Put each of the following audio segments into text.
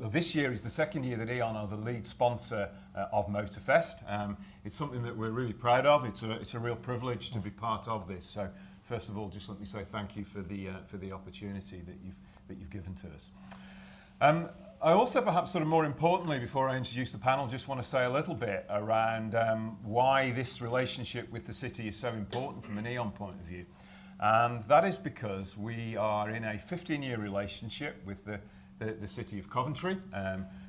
this year is the second year that E.ON are the lead sponsor of MotoFest. It's something that we're really proud of. It's a real privilege to be part of this. So first of all, just let me say thank you for the opportunity that you've given to us. I also, perhaps sort of more importantly, before I introduce the panel, just want to say a little bit around why this relationship with the city is so important from an E.ON point of view. And that is because we are in a 15-year relationship with the City of Coventry.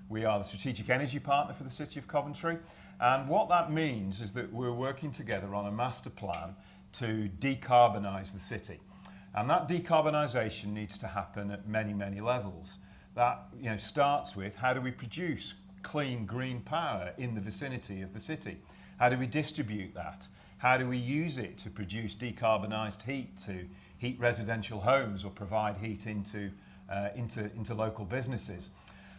We are the strategic energy partner for the City of Coventry. And what that means is that we're working together on a master plan to decarbonise the city. And that decarbonisation needs to happen at many, many levels. That starts with how do we produce clean green power in the vicinity of the city? How do we distribute that? How do we use it to produce decarbonised heat to heat residential homes or provide heat into local businesses?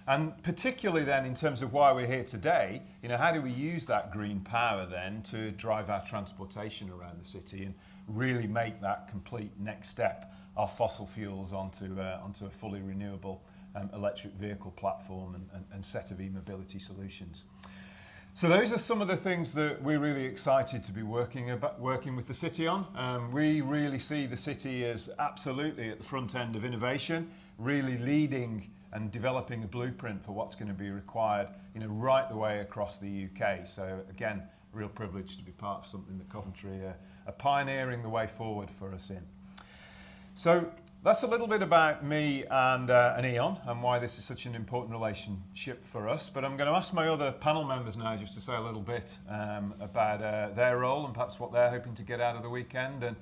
And particularly then in terms of why we're here today, how do we use that green power then to drive our transportation around the city and really make that complete next step of fossil fuels onto a fully renewable electric vehicle platform and set of e-mobility solutions. So those are some of the things that we're really excited to be working with the city on. We really see the city as absolutely at the front end of innovation, really leading and developing a blueprint for what's going to be required, right the way across the UK. So again, a real privilege to be part of something that Coventry are pioneering the way forward for us in. So that's a little bit about me and E.ON and why this is such an important relationship for us. But I'm going to ask my other panel members now just to say a little bit about their role and perhaps what they're hoping to get out of the weekend. And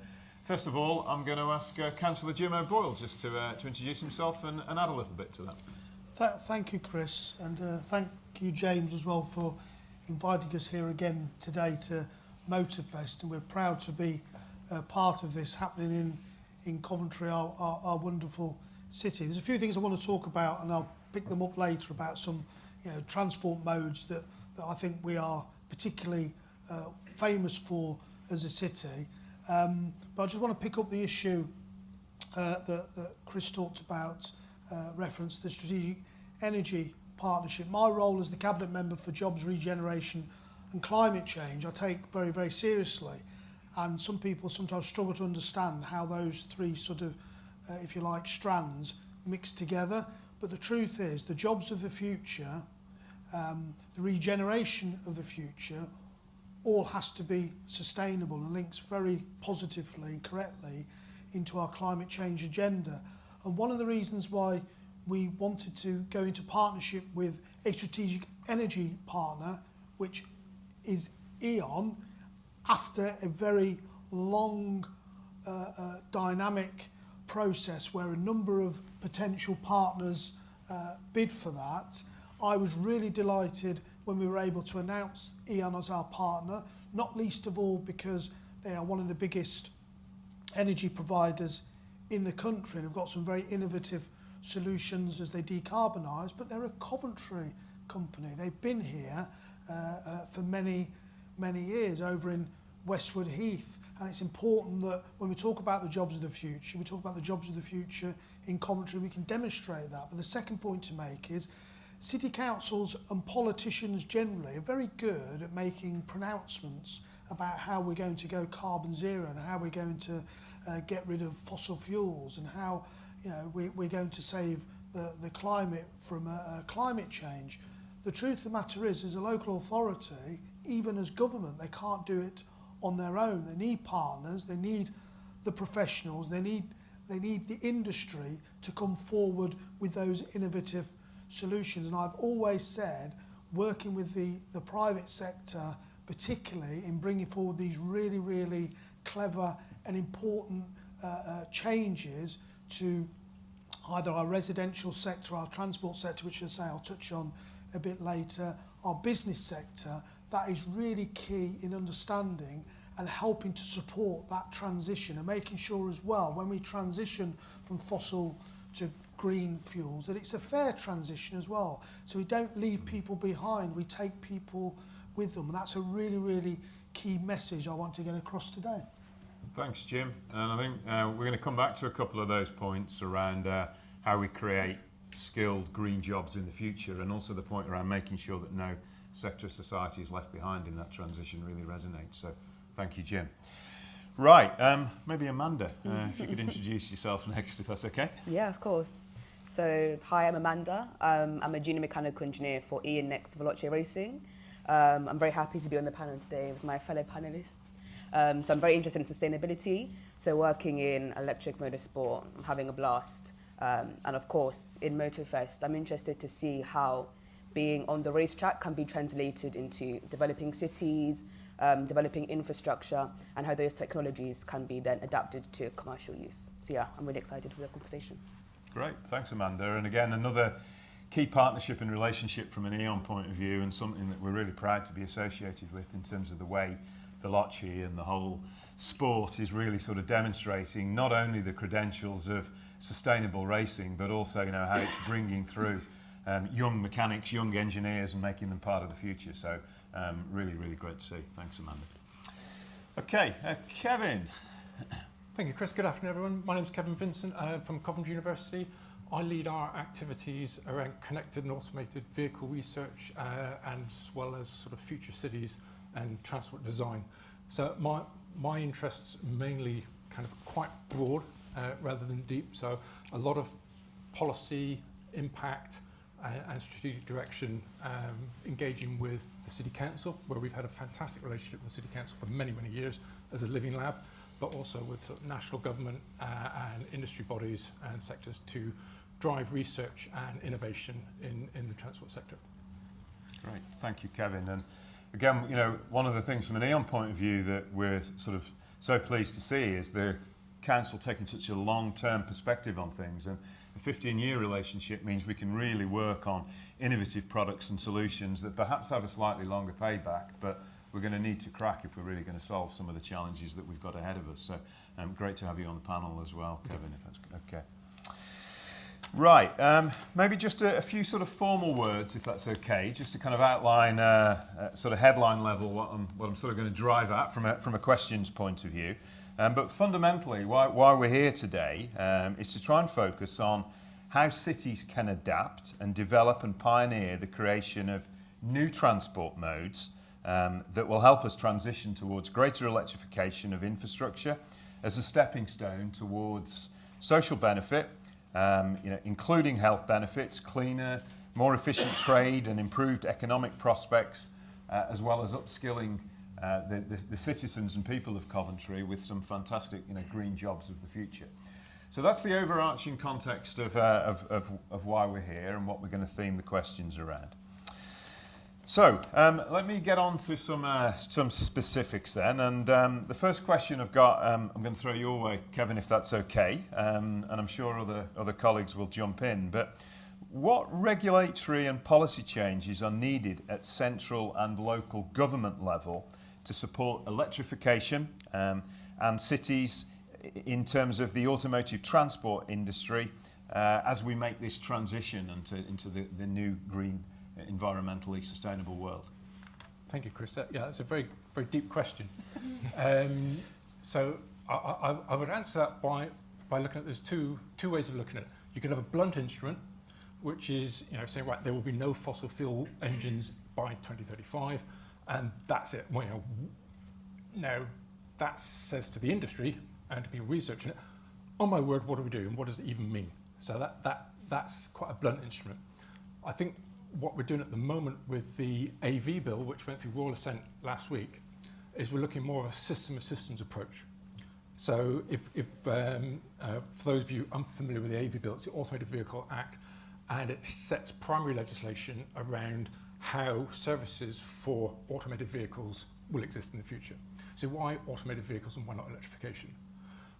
first of all, I'm going to ask Councillor Jim O'Boyle just to introduce himself and add a little bit to that. Thank you, Chris, and thank you, James, as well for inviting us here again today to MotoFest. And we're proud to be part of this happening in Coventry, our wonderful city. There's a few things I want to talk about, and I'll pick them up later about some transport modes that I think we are particularly famous for as a city. But I just want to pick up the issue that Chris talked about, reference the strategic energy partnership. My role as the Cabinet Member for Jobs, Regeneration and Climate Change I take very, very seriously. And some people sometimes struggle to understand how those three sort of, if you like, strands mix together. But the truth is, the jobs of the future, the regeneration of the future, all has to be sustainable and links very positively and correctly into our climate change agenda. And one of the reasons why we wanted to go into partnership with a strategic energy partner, which is E.ON, after a very long dynamic process where a number of potential partners bid for that, I was really delighted when we were able to announce E.ON as our partner, not least of all because they are one of the biggest energy providers in the country and have got some very innovative solutions as they decarbonise, but they're a Coventry company. They've been here for many years over in Westwood Heath, and it's important that when we talk about the jobs of the future, we talk about the jobs of the future in Coventry, we can demonstrate that. But the second point to make is city councils and politicians generally are very good at making pronouncements about how we're going to go carbon zero and how we're going to get rid of fossil fuels and how we're going to save the climate from climate change. The truth of the matter is, as a local authority, even as government, they can't do it on their own. They need partners, they need the professionals, they need the industry to come forward with those innovative solutions. And I've always said, working with the private sector, particularly in bringing forward these really, really clever and important changes to either our residential sector, our transport sector, which I'll touch on a bit later, our business sector, that is really key in understanding and helping to support that transition and making sure as well, when we transition from fossil to green fuels, that it's a fair transition as well. So we don't leave people behind, we take people with them. And that's a really, really key message I want to get across today. Thanks, Jim. And I think we're going to come back to a couple of those points around how we create skilled green jobs in the future, and also the point around making sure that no sector of society is left behind in that transition really resonates. So thank you, Jim. Right, maybe Amanda, if you could introduce yourself next, if that's okay. Yeah, of course. So, hi, I'm Amanda. I'm a junior mechanical engineer for E.ON Next Veloce Racing. I'm very happy to be on the panel today with my fellow panelists. So I'm very interested in sustainability. So working in electric motorsport, I'm having a blast. And of course, in MotoFest, I'm interested to see how being on the racetrack can be translated into developing cities, developing infrastructure, and how those technologies can be then adapted to commercial use. So yeah, I'm really excited for the conversation. Great, thanks Amanda. And again, another key partnership and relationship from an E.ON point of view, and something that we're really proud to be associated with in terms of the way Veloce and the whole sport is really sort of demonstrating not only the credentials of sustainable racing, but also, you know, how it's bringing through young mechanics, young engineers, and making them part of the future. So really, really great to see. Thanks, Amanda. Okay, Kevin. Thank you, Chris. Good afternoon, everyone. My name is Kevin Vincent from Coventry University. I lead our activities around connected and automated vehicle research, and as well as sort of future cities and transport design. So my interests mainly kind of quite broad rather than deep. So a lot of policy, impact, and strategic direction, engaging with the City Council, where we've had a fantastic relationship with the City Council for many, many years as a living lab, but also with sort of national government and industry bodies and sectors to drive research and innovation in the transport sector. Great, thank you, Kevin. And again, you know, one of the things from an E.ON point of view that we're sort of so pleased to see is the council taking such a long-term perspective on things. And a 15-year relationship means we can really work on innovative products and solutions that perhaps have a slightly longer payback, but we're going to need to crack if we're really going to solve some of the challenges that we've got ahead of us. So great to have you on the panel as well, Kevin, if that's okay. Right, maybe just a few sort of formal words, if that's okay, just to kind of outline sort of headline level what I'm sort of going to drive at from a questions point of view. But fundamentally, why we're here today is to try and focus on how cities can adapt and develop and pioneer the creation of new transport modes that will help us transition towards greater electrification of infrastructure as a stepping stone towards social benefit, you know, including health benefits, cleaner, more efficient trade and improved economic prospects, as well as upskilling the citizens and people of Coventry with some fantastic, you know, green jobs of the future. So that's the overarching context of why we're here and what we're going to theme the questions around. So let me get on to some specifics then. And the first question I've got, I'm going to throw your way, Kevin, if that's okay. And I'm sure other colleagues will jump in. But what regulatory and policy changes are needed at central and local government level to support electrification and cities in terms of the automotive transport industry as we make this transition into the new green, environmentally sustainable world? Thank you, Chris. Yeah, that's a very, very deep question. So I would answer that by looking at, there's two ways of looking at it. You can have a blunt instrument, which is, you know, saying, right, there will be no fossil fuel engines by 2035, and that's it. Well, you know, now that says to the industry and to people researching it, oh my word, what do we do and what does it even mean? So that's quite a blunt instrument. I think what we're doing at the moment with the AV bill, which went through Royal Assent last week, is we're looking more at a system of systems approach. So if for those of you unfamiliar with the AV bill, it's the Automated Vehicle Act, and it sets primary legislation around how services for automated vehicles will exist in the future. So why automated vehicles and why not electrification?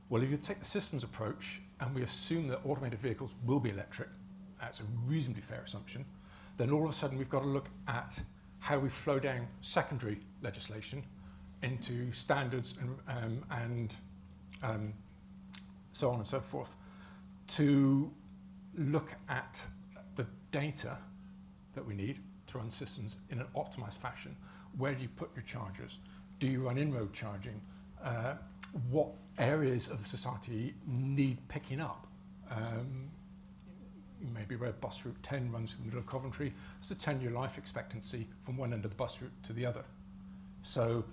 Well, if you take the systems approach and we assume that automated vehicles will be electric, that's a reasonably fair assumption, then all of a sudden we've got to look at how we flow down secondary legislation into standards and so on and so forth to look at the data that we need to run systems in an optimized fashion. Where do you put your chargers? Do you run in-road charging? What areas of the society need picking up? maybe where bus route 10 runs through the middle of Coventry, it's a 10-year life expectancy from one end of the bus route to the other. So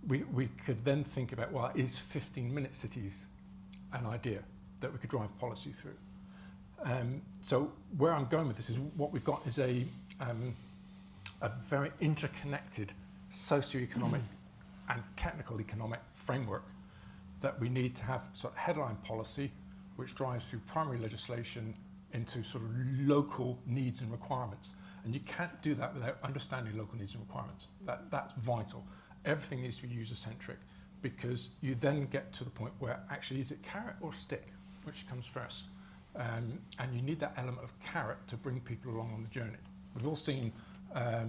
we could then think about, well, is 15-minute cities an idea that we could drive policy through? So where I'm going with this is what we've got is a very interconnected socio-economic and technical economic framework that we need to have sort of headline policy which drives through primary legislation into sort of local needs and requirements. And you can't do that without understanding local needs and requirements. That's vital. Everything needs to be user-centric, because you then get to the point where actually is it carrot or stick, which comes first? And you need that element of carrot to bring people along on the journey. We've all seen a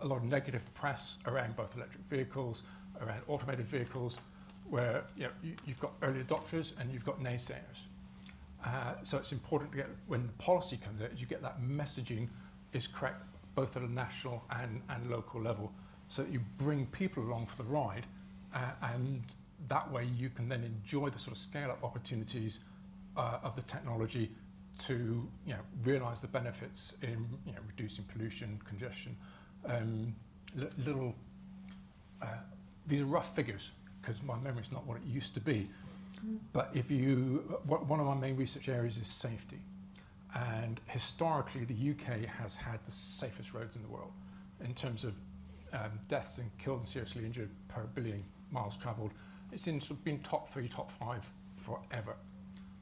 lot of negative press around both electric vehicles, around automated vehicles, where you've got early adopters and you've got naysayers. So it's important to get, when the policy comes out, you get that messaging is correct both at a national and local level, so that you bring people along for the ride, and that way you can then enjoy the sort of scale-up opportunities of the technology to realise the benefits in reducing pollution, congestion. These are rough figures because my memory is not what it used to be. But one of my main research areas is safety, and historically the UK has had the safest roads in the world in terms of deaths and killed and seriously injured per billion miles travelled. It's been top 3, top 5 forever.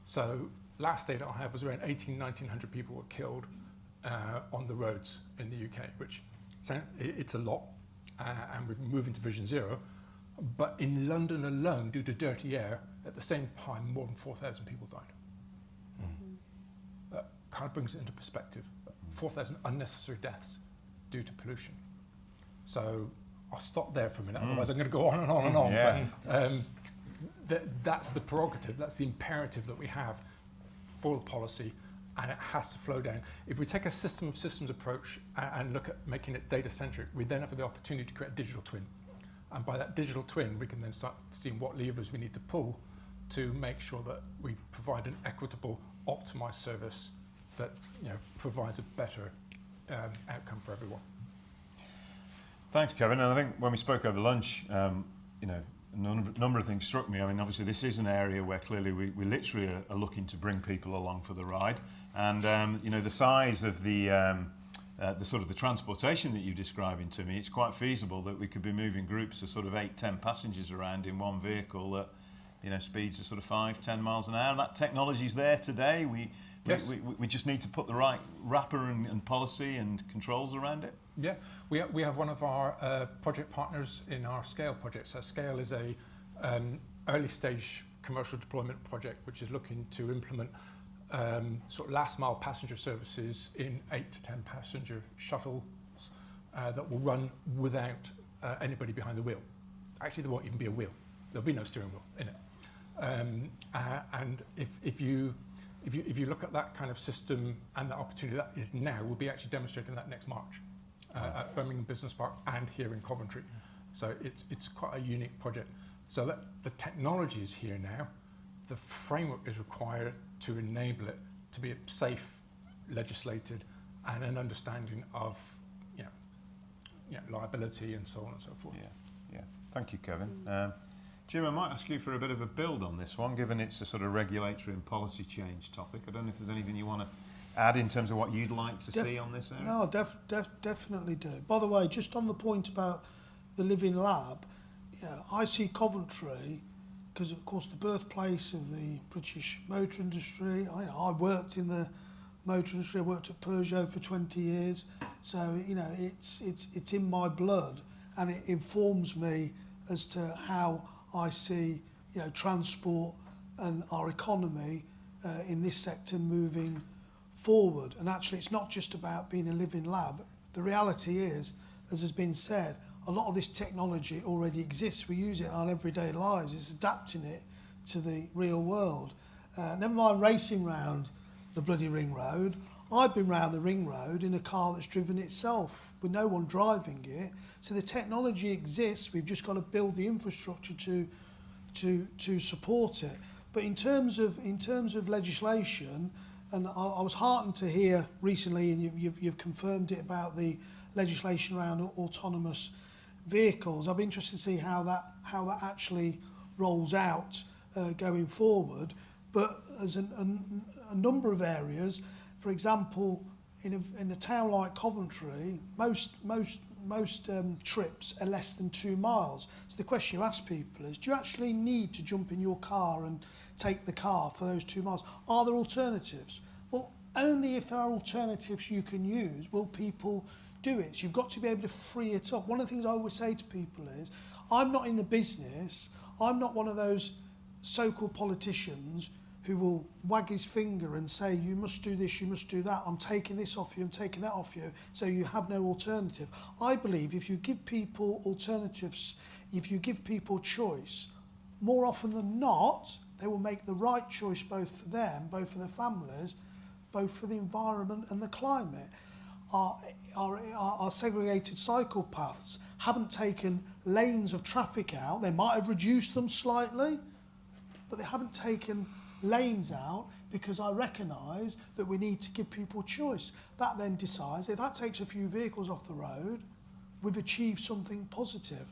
So last data I had was around 1,900 people were killed on the roads in the UK, which it's a lot, and we're moving to Vision Zero. But in London alone, due to dirty air, at the same time, more than 4,000 people died. That kind of brings it into perspective. 4,000 unnecessary deaths due to pollution. So I'll stop there for a minute, otherwise I'm going to go on and on and on. Yeah. But that's the prerogative, that's the imperative that we have for the policy, and it has to flow down. If we take a system of systems approach and look at making it data-centric, we then have the opportunity to create a digital twin. And by that digital twin, we can then start seeing what levers we need to pull to make sure that we provide an equitable, optimized service that provides a better outcome for everyone. Thanks, Kevin. And I think when we spoke over lunch, a number of things struck me. I mean, obviously, this is an area where clearly we literally are looking to bring people along for the ride. And, the size of the sort of the transportation that you're describing to me, it's quite feasible that we could be moving groups of sort of 8-10 passengers around in one vehicle at speeds of sort of 5-10 miles an hour. That technology's there today. We just need to put the right wrapper and policy and controls around it. Yeah, we have one of our project partners in our SCALE project. So SCALE is a early stage commercial deployment project which is looking to implement sort of last mile passenger services in 8 to 10 passenger shuttles that will run without anybody behind the wheel. Actually, there won't even be a wheel. There'll be no steering wheel in it. And if you look at that kind of system and that opportunity that is now, we'll be actually demonstrating that next March at Birmingham Business Park and here in Coventry. So it's quite a unique project. So that the technology is here now, the framework is required to enable it to be safe, legislated, and an understanding of liability and so on and so forth. Yeah. Thank you, Kevin. Jim, I might ask you for a bit of a build on this one, given it's a sort of regulatory and policy change topic. I don't know if there's anything you want to add in terms of what you'd like to see on this area. No, definitely do. By the way, just on the point about the Living Lab, I see Coventry, because of course the birthplace of the British motor industry. I worked in the motor industry. I worked at Peugeot for 20 years, so it's in my blood, and it informs me as to how I see transport and our economy in this sector moving forward. And actually, it's not just about being a living lab. The reality is, as has been said, a lot of this technology already exists. We use it in our everyday lives. It's adapting it to the real world. Never mind racing round the bloody ring road. I've been round the ring road in a car that's driven itself with no one driving it. So the technology exists. We've just got to build the infrastructure to support it. But in terms of legislation, And I was heartened to hear recently, and you've confirmed it, about the legislation around autonomous vehicles. I'd be interested to see how that actually rolls out going forward. But there's a number of areas. For example, in a town like Coventry, most trips are less than 2 miles. So the question you ask people is, do you actually need to jump in your car and take the car for those 2 miles? Are there alternatives? Well, only if there are alternatives you can use will people do it. So you've got to be able to free it up. One of the things I always say to people is, I'm not in the business, I'm not one of those so-called politicians who will wag his finger and say, you must do this, you must do that, I'm taking this off you, I'm taking that off you, so you have no alternative. I believe if you give people alternatives, if you give people choice, more often than not, they will make the right choice both for them, both for their families, both for the environment and the climate. Our segregated cycle paths haven't taken lanes of traffic out. They might have reduced them slightly, but they haven't taken lanes out because I recognise that we need to give people choice. That then decides, if that takes a few vehicles off the road, we've achieved something positive.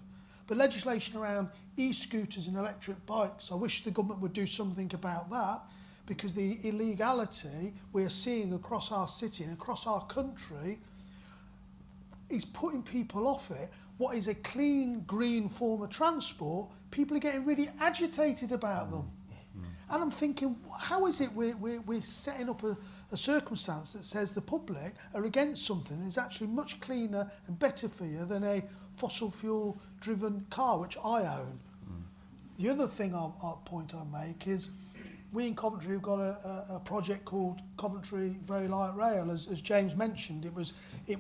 But legislation around e-scooters and electric bikes, I wish the government would do something about that, because the illegality we're seeing across our city and across our country is putting people off it. What is a clean, green form of transport, people are getting really agitated about them. And I'm thinking, how is it we're setting up a circumstance that says the public are against something that's actually much cleaner and better for you than a fossil fuel driven car, which I own. The other thing point I make is, we in Coventry have got a project called Coventry Very Light Rail. As James mentioned, it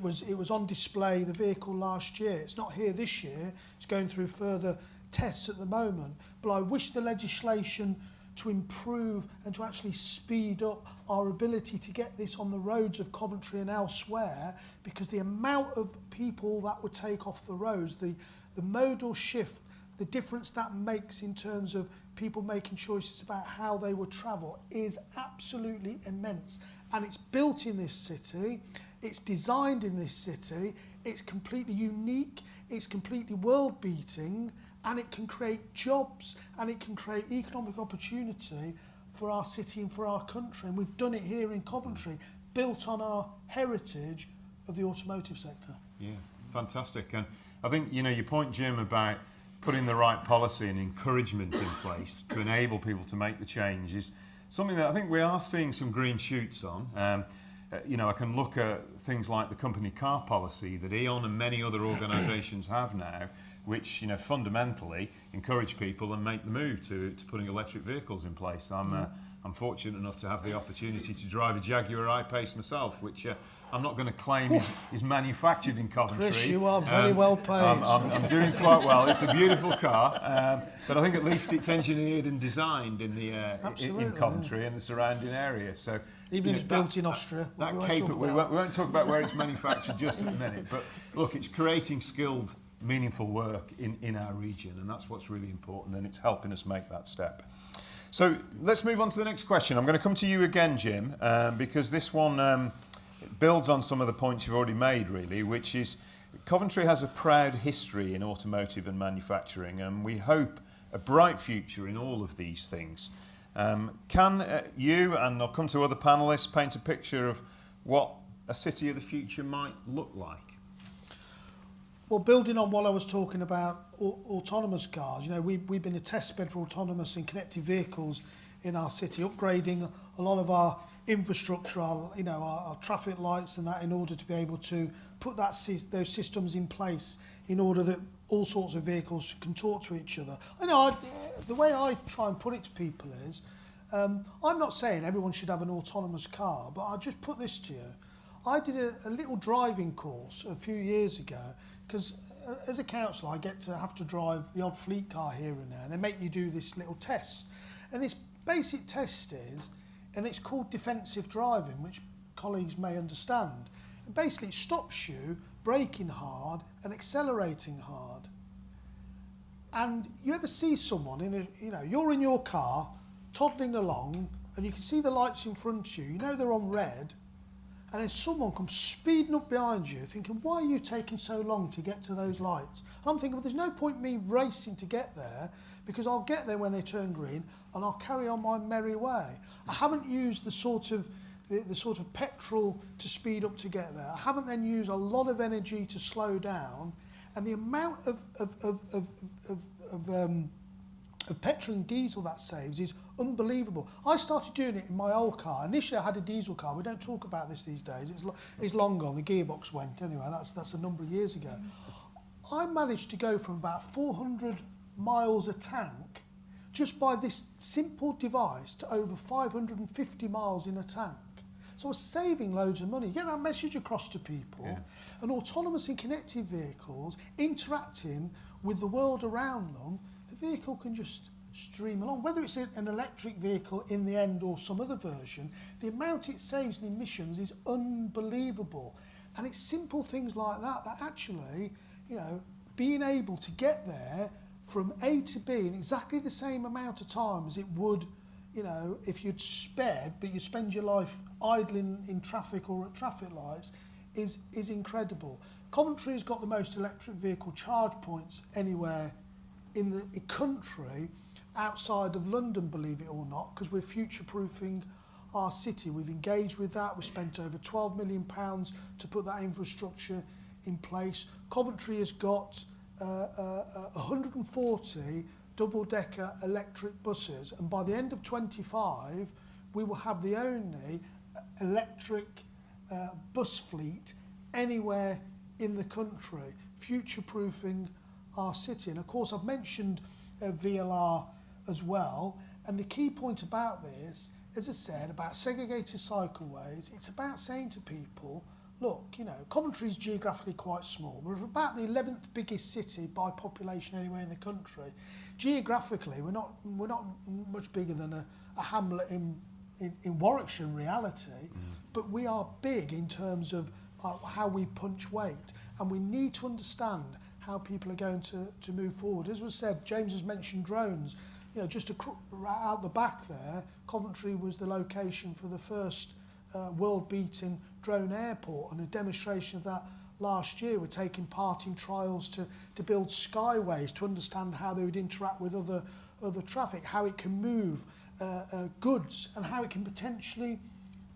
was on display, the vehicle, last year. It's not here this year. It's going through further tests at the moment. But I wish the legislation to improve and to actually speed up our ability to get this on the roads of Coventry and elsewhere, because the amount of people that would take off the roads, the modal shift, the difference that makes in terms of people making choices about how they would travel is absolutely immense. And it's built in this city, it's designed in this city, it's completely unique, it's completely world-beating, and it can create jobs and it can create economic opportunity for our city and for our country. And we've done it here in Coventry, built on our heritage of the automotive sector. Yeah, fantastic. And I think, your point, Jim, about putting the right policy and encouragement in place to enable people to make the change is something that I think we are seeing some green shoots on. I can look at things like the company car policy that E.ON and many other organisations have now, which fundamentally encourage people and make the move to putting electric vehicles in place. I'm fortunate enough to have the opportunity to drive a Jaguar I-Pace myself, which I'm not going to claim is manufactured in Coventry. Chris, you are very well paid. I'm doing quite well. It's a beautiful car, but I think at least it's engineered and designed in in Coventry and the surrounding area. So even if it's built in Austria. We won't talk about where it's manufactured just at the minute. But look, it's creating skilled, meaningful work in our region, and that's what's really important, and it's helping us make that step. So let's move on to the next question. I'm going to come to you again, Jim, because this one builds on some of the points you've already made, really, which is Coventry has a proud history in automotive and manufacturing, and we hope a bright future in all of these things. Can you, and I'll come to other panellists, paint a picture of what a city of the future might look like? Well, building on what I was talking about, autonomous cars, we've been a test bed for autonomous and connected vehicles in our city, upgrading a lot of our infrastructure, our traffic lights and that, in order to be able to put those systems in place in order that all sorts of vehicles can talk to each other. The way I try and put it to people is, I'm not saying everyone should have an autonomous car, but I'll just put this to you. I did a little driving course a few years ago, because as a councillor I get to have to drive the odd fleet car here and there, and they make you do this little test. And this basic test is, and it's called defensive driving, which colleagues may understand. And basically it stops you braking hard and accelerating hard. And you ever see someone you're in your car toddling along and you can see the lights in front of you, you know they're on red, and then someone comes speeding up behind you thinking, why are you taking so long to get to those lights? And I'm thinking, well, there's no point me racing to get there, because I'll get there when they turn green and I'll carry on my merry way. I haven't used the sort of petrol to speed up to get there. I haven't then used a lot of energy to slow down, and the amount of petrol and diesel that saves is unbelievable. I started doing it in my old car. Initially I had a diesel car. We don't talk about this these days. It's long gone. The gearbox went anyway. That's a number of years ago. I managed to go from about 400 miles a tank just by this simple device to over 550 miles in a tank. So I was saving loads of money. Get that message across to people. Yeah. And autonomous and connected vehicles interacting with the world around them, the vehicle can just stream along. Whether it's an electric vehicle in the end or some other version, the amount it saves in emissions is unbelievable. And it's simple things like that that actually, you know, being able to get there from A to B in exactly the same amount of time as it would, you know, if you'd sped, but you spend your life idling in traffic or at traffic lights, is incredible. Coventry has got the most electric vehicle charge points anywhere in the country outside of London, believe it or not, because we're future-proofing our city. We've engaged with that. We've spent over £12 million to put that infrastructure in place. Coventry has got 140 double-decker electric buses, and by the end of 25 we will have the only electric bus fleet anywhere in the country, future-proofing our city. And of course I've mentioned VLR as well, and the key point about this, as I said, about segregated cycleways, it's about saying to people, look, you know, Coventry is geographically quite small. We're about the 11th biggest city by population anywhere in the country. Geographically, we're not much bigger than a hamlet in Warwickshire in reality, but we are big in terms of how we punch weight, and we need to understand how people are going to move forward. As was said, James has mentioned drones. You know, just out the back there, Coventry was the location for the first world-beating drone airport, and a demonstration of that last year. We're taking part in trials to build skyways to understand how they would interact with other traffic, how it can move goods, and how it can potentially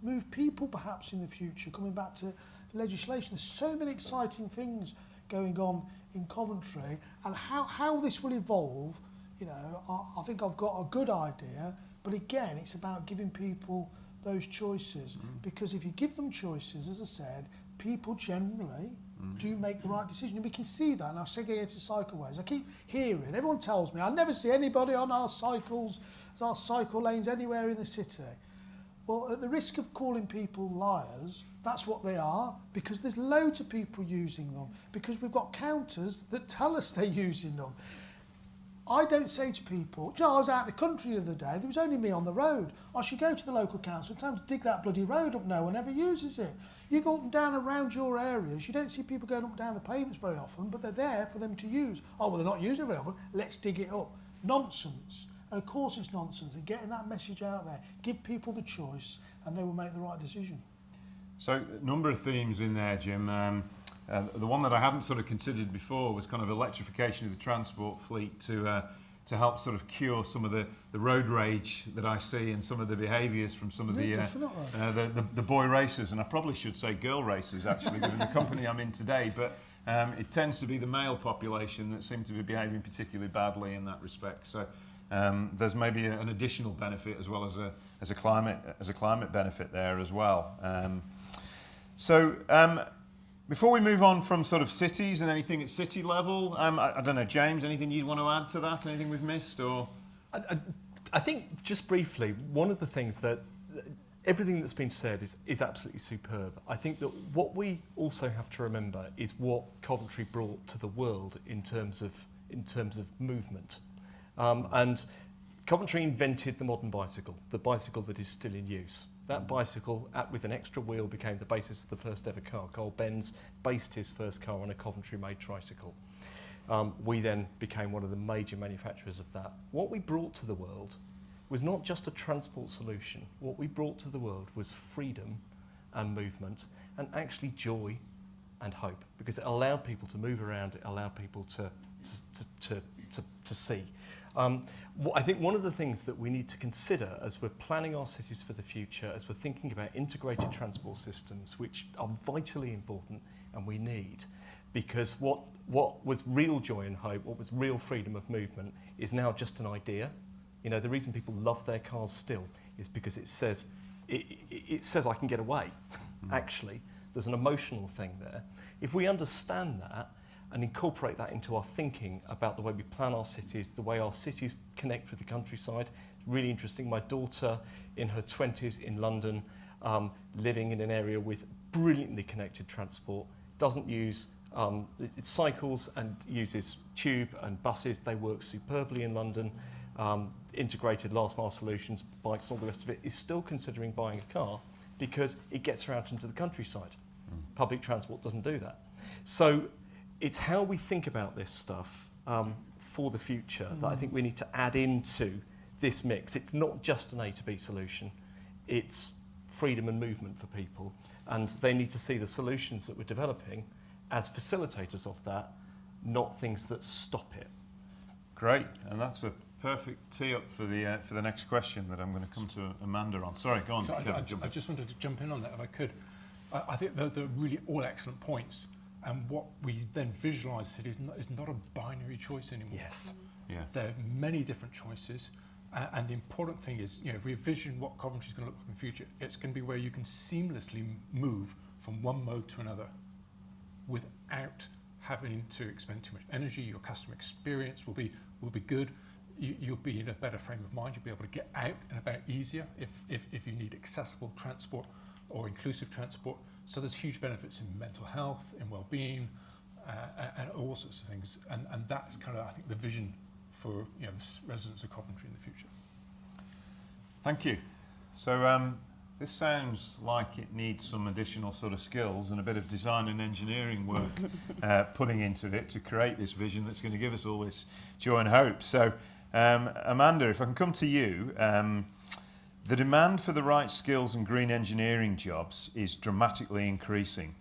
move people perhaps in the future. Coming back to legislation, there's so many exciting things going on in Coventry, and how this will evolve, you know, I think I've got a good idea, but again, it's about giving people those choices, because if you give them choices, as I said, people generally do make the right decision, and we can see that in our segregated cycleways. I keep hearing, everyone tells me, I never see anybody on our cycle lanes anywhere in the city. Well, at the risk of calling people liars, that's what they are, because there's loads of people using them, because we've got counters that tell us they're using them. I don't say to people, you know, I was out in the country the other day, there was only me on the road. I should go to the local council, tell them to dig that bloody road up, no one ever uses it. You go up and down around your areas, you don't see people going up and down the pavements very often, but they're there for them to use. Oh, well, they're not using it very often, let's dig it up. Nonsense. And of course it's nonsense, and getting that message out there, give people the choice, and they will make the right decision. So, a number of themes in there, Jim. The one that I hadn't sort of considered before was kind of electrification of the transport fleet to help sort of cure some of the road rage that I see and some of the behaviours from some of the boy racers, and I probably should say girl racers actually, given the company I'm in today, but it tends to be the male population that seem to be behaving particularly badly in that respect. So there's maybe an additional benefit as well as a climate benefit there as well. Before we move on from sort of cities and anything at city level, I don't know, James, anything you'd want to add to that? Anything we've missed? Or I think, just briefly, one of the things that everything that's been said is absolutely superb. I think that what we also have to remember is what Coventry brought to the world in terms of movement. And Coventry invented the modern bicycle, the bicycle that is still in use. That bicycle, with an extra wheel, became the basis of the first ever car. Carl Benz based his first car on a Coventry-made tricycle. We then became one of the major manufacturers of that. What we brought to the world was not just a transport solution. What we brought to the world was freedom and movement, and actually joy and hope, because it allowed people to move around, it allowed people to see. I think one of the things that we need to consider as we're planning our cities for the future, as we're thinking about integrated transport systems, which are vitally important and we need, because what was real joy and hope, what was real freedom of movement, is now just an idea. You know, the reason people love their cars still is because it says I can get away. Actually, there's an emotional thing there. If we understand that and incorporate that into our thinking about the way we plan our cities, the way our cities connect with the countryside, it's really interesting. My daughter in her 20s in London, living in an area with brilliantly connected transport, doesn't use it cycles and uses tube and buses. They work superbly in London. Integrated last mile solutions, bikes, all the rest of it, is still considering buying a car because it gets her out into the countryside. Public transport doesn't do that. So it's how we think about this stuff for the future that I think we need to add into this mix. It's not just an A to B solution, it's freedom and movement for people, and they need to see the solutions that we're developing as facilitators of that, not things that stop it. Great, and that's a perfect tee up for the next question that I'm going to come to Amanda on. Sorry, go on. So Kevin, I just wanted to jump in on that if I could. I think they're really all excellent points, and what we then visualise cities is not a binary choice anymore. Yes. Yeah. There are many different choices, and the important thing is, you know, if we envision what Coventry is going to look like in the future, it's going to be where you can seamlessly move from one mode to another without having to expend too much energy. Your customer experience will be good. You'll be in a better frame of mind. You'll be able to get out and about easier if you need accessible transport or inclusive transport. So there's huge benefits in mental health, in well-being, and all sorts of things. And that's kind of, I think, the vision for, you know, the residents of Coventry in the future. Thank you. So this sounds like it needs some additional sort of skills and a bit of design and engineering work putting into it to create this vision that's going to give us all this joy and hope. So Amanda, if I can come to you, the demand for the right skills and green engineering jobs is dramatically increasing.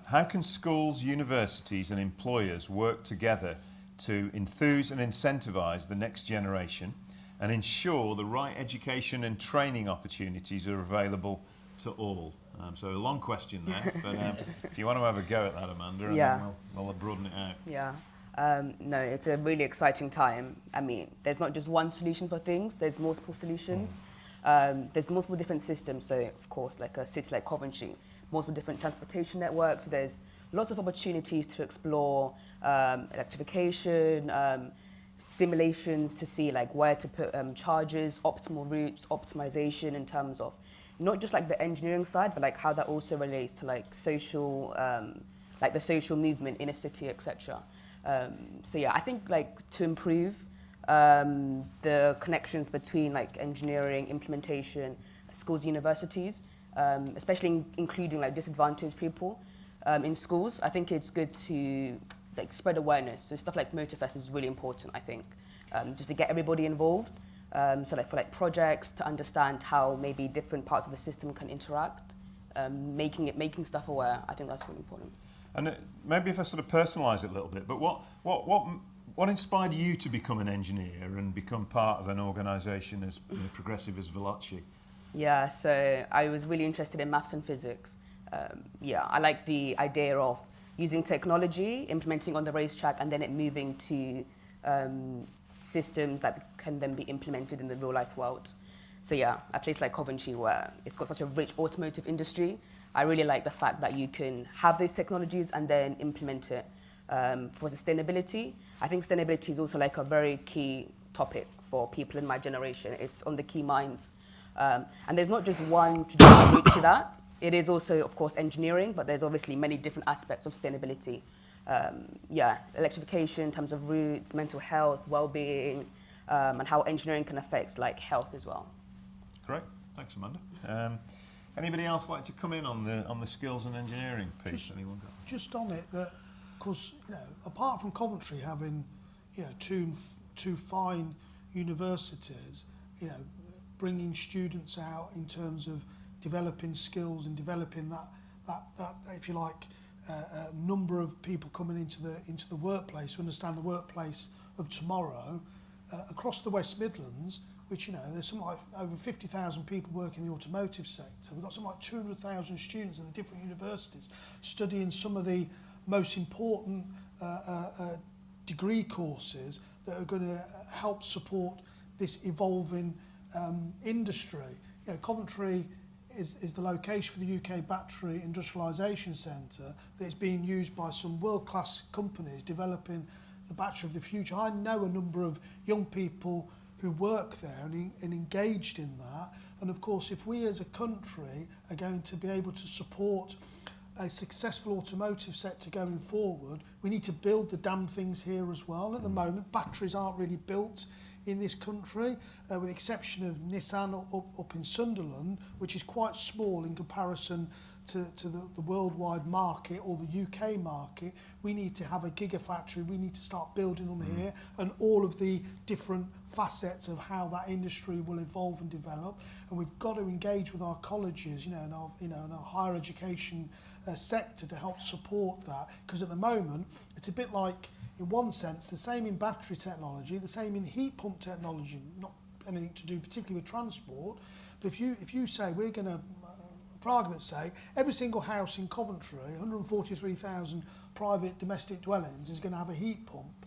How can schools, universities and employers work together to enthuse and incentivise the next generation and ensure the right education and training opportunities are available to all? So a long question there, but if you want to have a go at that, Amanda, and then we'll broaden it out. Yeah. No, it's a really exciting time. I mean, there's not just one solution for things, there's multiple solutions. There's multiple different systems, so of course, like a city like Coventry, multiple different transportation networks. There's lots of opportunities to explore electrification, simulations to see like where to put chargers, optimal routes, optimization in terms of not just like the engineering side, but like how that also relates to like social, like the social movement in a city, etc. So yeah, I think like to improve the connections between like engineering, implementation, schools, universities, especially including like disadvantaged people in schools. I think it's good to like spread awareness. So stuff like MotoFest is really important, I think, just to get everybody involved. So like for like projects to understand how maybe different parts of the system can interact, making stuff aware. I think that's really important. And maybe if I sort of personalise it a little bit, but what inspired you to become an engineer and become part of an organisation as progressive as Veloci? Yeah, so I was really interested in maths and physics. I like the idea of using technology, implementing on the racetrack, and then it moving to systems that can then be implemented in the real life world. So yeah, a place like Coventry where it's got such a rich automotive industry, I really like the fact that you can have those technologies and then implement it. For sustainability, I think sustainability is also like a very key topic for people in my generation. It's on the key minds. And there's not just one traditional route to that. It is also, of course, engineering, but there's obviously many different aspects of sustainability. Electrification in terms of routes, mental health, well-being, and how engineering can affect like health as well. Great, thanks, Amanda. Anybody else like to come in on the skills and engineering piece? Anyone got? Just on it, that because apart from Coventry having two fine universities, bringing students out in terms of developing skills and developing that if you like, number of people coming into the workplace to understand the workplace of tomorrow across the West Midlands, which, you know, there's something like over 50,000 people working in the automotive sector. We've got something like 200,000 students in the different universities studying some of the most important degree courses that are going to help support this evolving industry. You know, Coventry is the location for the UK Battery Industrialisation Centre that is being used by some world-class companies developing the battery of the future. I know a number of young people who work there and engaged in that. And of course, if we as a country are going to be able to support a successful automotive sector going forward, we need to build the damn things here as well. And at the moment, batteries aren't really built in this country, with the exception of Nissan up in Sunderland, which is quite small in comparison to the worldwide market or the UK market. We need to have a gigafactory, we need to start building them here, and all of the different facets of how that industry will evolve and develop. And we've got to engage with our colleges, in our higher education sector to help support that, because at the moment it's a bit like, in one sense, the same in battery technology, the same in heat pump technology, not anything to do particularly with transport. But if you say we're going to, for argument's sake, every single house in Coventry, 143,000 private domestic dwellings, is going to have a heat pump.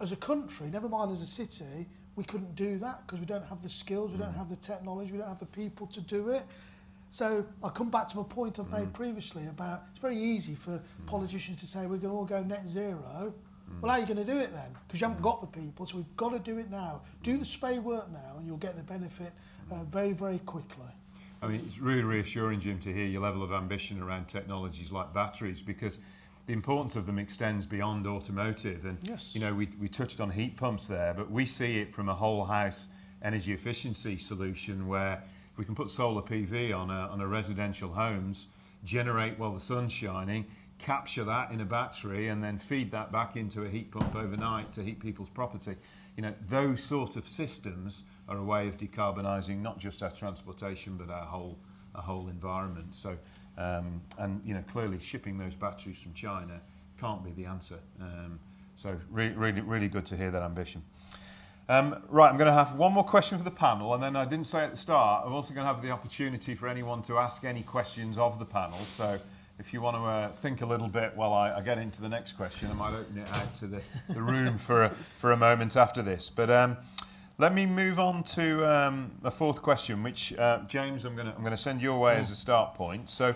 As a country, never mind as a city, we couldn't do that because we don't have the skills, we don't have the technology, we don't have the people to do it. So I come back to my point I've made previously about it's very easy for politicians to say we're going to all go net zero. Well, how are you going to do it then? Because you haven't got the people, so we've got to do it now. Do the spade work now and you'll get the benefit very, very quickly. I mean, it's really reassuring, Jim, to hear your level of ambition around technologies like batteries, because the importance of them extends beyond automotive. And, yes, you know, we touched on heat pumps there, but we see it from a whole house energy efficiency solution where we can put solar PV on a residential homes, generate while the sun's shining, capture that in a battery and then feed that back into a heat pump overnight to heat people's property. You know, those sort of systems are a way of decarbonising not just our transportation but our whole environment. So, and you know, clearly shipping those batteries from China can't be the answer. So really good to hear that ambition. Right, I'm going to have one more question for the panel, and then I didn't say at the start, I'm also going to have the opportunity for anyone to ask any questions of the panel. So if you want to think a little bit while I get into the next question, I might open it out to the room for a moment after this. But let me move on to the fourth question, which James, I'm going to send your way as a start point. So,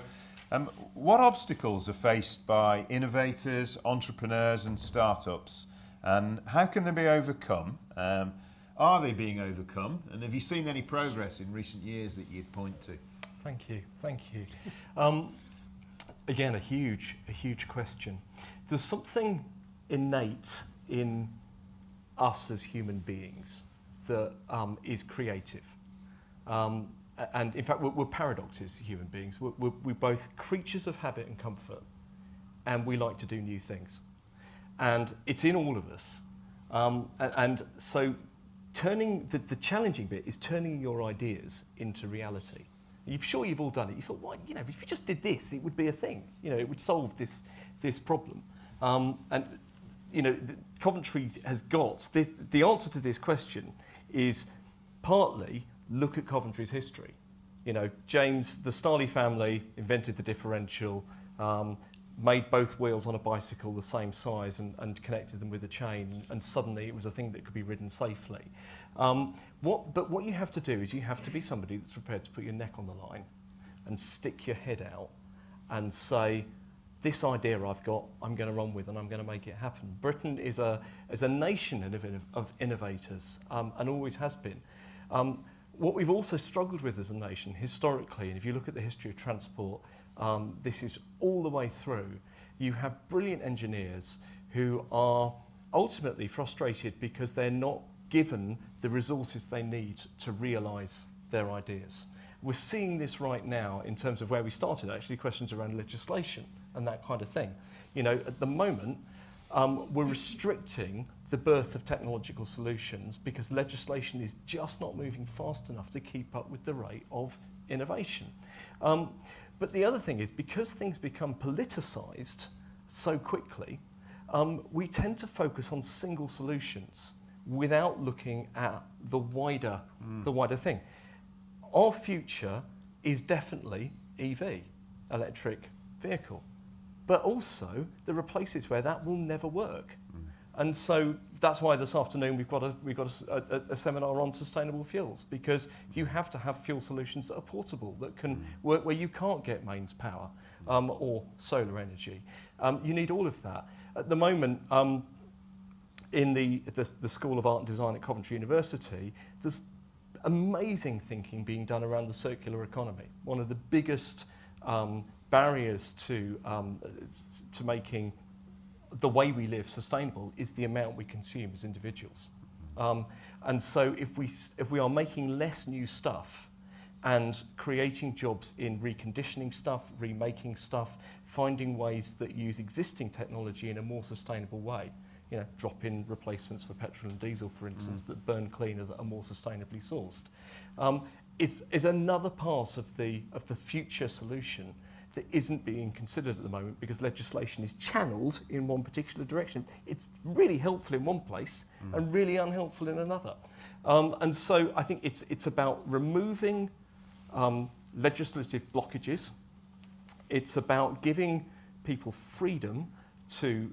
what obstacles are faced by innovators, entrepreneurs, and startups, and how can they be overcome? Are they being overcome? And have you seen any progress in recent years that you'd point to? Thank you. Again, a huge question. There's something innate in us as human beings that is creative. And in fact, we're paradoxes, human beings. We're both creatures of habit and comfort, and we like to do new things. And it's in all of us. And so turning, the challenging bit is turning your ideas into reality. You're sure you've all done it. You thought, well, you know, if you just did this, it would be a thing. You know, it would solve this problem. And, you know, Coventry has got this. The answer to this question is partly look at Coventry's history. You know, James, the Starley family invented the differential, made both wheels on a bicycle the same size and connected them with a chain, and suddenly it was a thing that could be ridden safely. But what you have to do is you have to be somebody that's prepared to put your neck on the line and stick your head out and say, this idea I've got, I'm going to run with and I'm going to make it happen. Britain is a nation of innovators and always has been. What we've also struggled with as a nation historically, and if you look at the history of transport, this is all the way through. You have brilliant engineers who are ultimately frustrated because they're not given the resources they need to realise their ideas. We're seeing this right now in terms of where we started, actually, questions around legislation and that kind of thing. You know, at the moment, we're restricting the birth of technological solutions because legislation is just not moving fast enough to keep up with the rate of innovation. But the other thing is, because things become politicised so quickly, we tend to focus on single solutions without looking at the wider thing. Our future is definitely EV, electric vehicle, but also there are places where that will never work. And so that's why this afternoon we've got a seminar on sustainable fuels, because you have to have fuel solutions that are portable, that can work where you can't get mains power or solar energy. You need all of that. At the moment, in the School of Art and Design at Coventry University, there's amazing thinking being done around the circular economy. One of the biggest barriers to making the way we live sustainable is the amount we consume as individuals. And so if we are making less new stuff and creating jobs in reconditioning stuff, remaking stuff, finding ways that use existing technology in a more sustainable way, you know, drop-in replacements for petrol and diesel, for instance, that burn cleaner, that are more sustainably sourced, is another part of the future solution that isn't being considered at the moment because legislation is channeled in one particular direction. It's really helpful in one place and really unhelpful in another. And so I think it's about removing legislative blockages. It's about giving people freedom to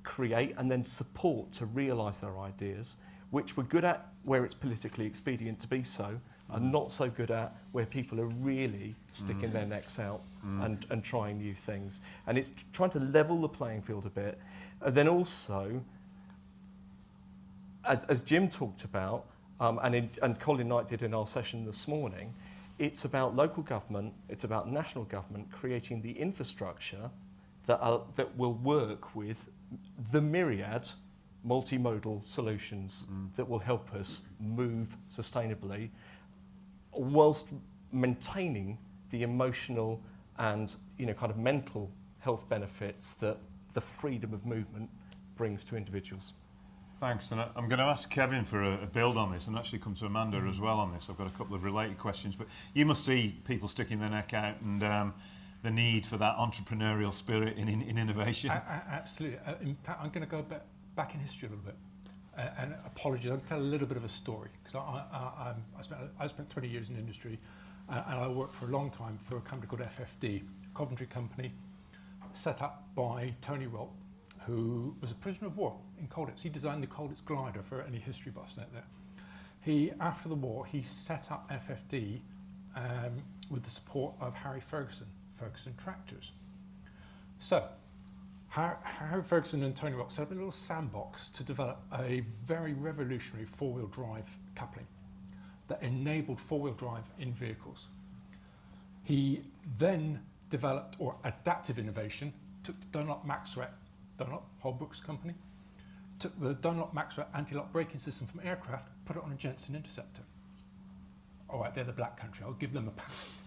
create and then support to realise their ideas, which we're good at where it's politically expedient to be so, and not so good at where people are really sticking their necks out and trying new things. And it's trying to level the playing field a bit. And then also, as Jim talked about, and Colin Knight did in our session this morning, it's about local government, it's about national government creating the infrastructure that will work with the myriad multimodal solutions that will help us move sustainably whilst maintaining the emotional and, you know, kind of mental health benefits that the freedom of movement brings to individuals. Thanks, and I'm going to ask Kevin for a build on this and actually come to Amanda as well on this. I've got a couple of related questions, but you must see people sticking their neck out and the need for that entrepreneurial spirit in innovation. Absolutely. In fact, I'm going to go back in history a little bit. And apologies, I'll tell a little bit of a story because I spent 20 years in industry and I worked for a long time for a company called FFD, Coventry company, set up by Tony Rolt, who was a prisoner of war in Colditz. He designed the Colditz glider for any history buffs out there. After the war, he set up FFD with the support of Harry Ferguson Tractors. So, Harry Ferguson and Tony Rock set up a little sandbox to develop a very revolutionary four-wheel drive coupling that enabled four-wheel drive in vehicles. He then developed, or adaptive innovation, took the Dunlop Holbrook's company, took the Dunlop Maxwell anti-lock braking system from aircraft, put it on a Jensen Interceptor. All right, they're the black country, I'll give them a pass.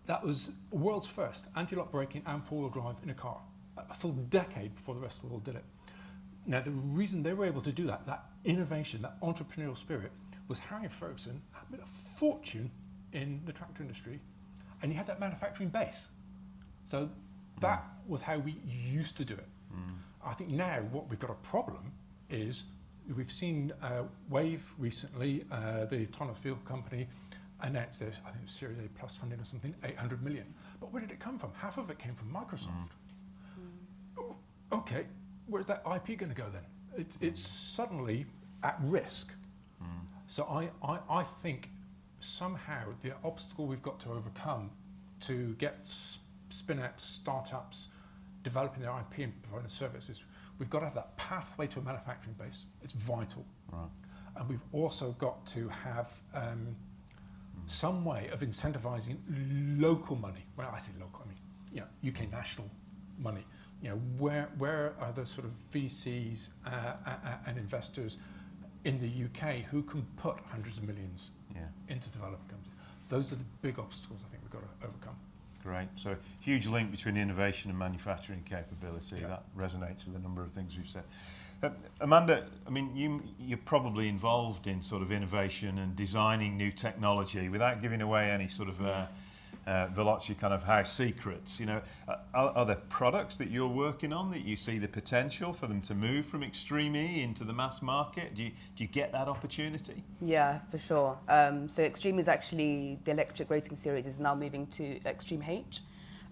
That was world's first anti-lock braking and four-wheel drive in a car, a full decade before the rest of the world did it. Now, the reason they were able to do that innovation, that entrepreneurial spirit, was Harry Ferguson had made a fortune in the tractor industry, and he had that manufacturing base. So that was how we used to do it. I think now what we've got a problem is we've seen Wave recently, the autonomous vehicle company, announced this, I think it was Series A plus funding or something, 800 million. But where did it come from? Half of it came from Microsoft. Oh, okay, where's that IP going to go then? It's suddenly at risk. So I think somehow the obstacle we've got to overcome to get spin-out startups developing their IP and providing services, we've got to have that pathway to a manufacturing base. It's vital. Right. And we've also got to have some way of incentivizing local money. When I say local, I mean, UK national money. Where are the sort of VCs and investors in the UK who can put hundreds of millions into developing companies? Those are the big obstacles I think we've got to overcome. Great. So huge link between innovation and manufacturing capability. Yeah. That resonates with a number of things we've said. Amanda, I mean, you're probably involved in sort of innovation and designing new technology without giving away any sort of Veloci kind of house secrets. You know, are there products that you're working on that you see the potential for them to move from Extreme E into the mass market? Do you get that opportunity? Yeah, for sure. So Extreme is actually, the electric racing series is now moving to Extreme H.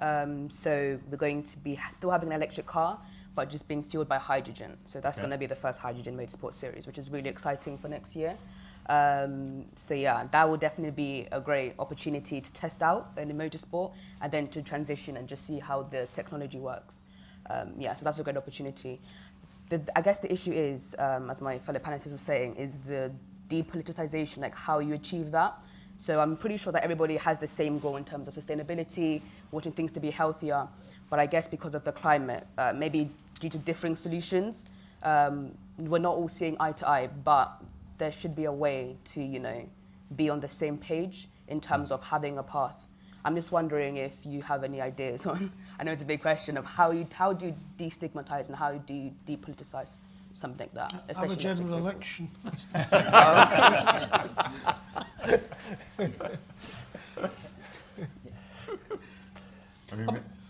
So we're going to be still having an electric car, but just being fueled by hydrogen. So that's going to be the first hydrogen motorsport series, which is really exciting for next year. So yeah, that will definitely be a great opportunity to test out in the motorsport and then to transition and just see how the technology works. Yeah, so that's a great opportunity. I guess the issue is, as my fellow panelists were saying, is the depoliticization, like how you achieve that. So I'm pretty sure that everybody has the same goal in terms of sustainability, wanting things to be healthier. But I guess because of the climate, maybe due to differing solutions, we're not all seeing eye to eye, but there should be a way to, you know, be on the same page in terms of having a path. I'm just wondering if you have any ideas on, I know it's a big question, of how do you destigmatize and how do you depoliticize something like that? Have a general election.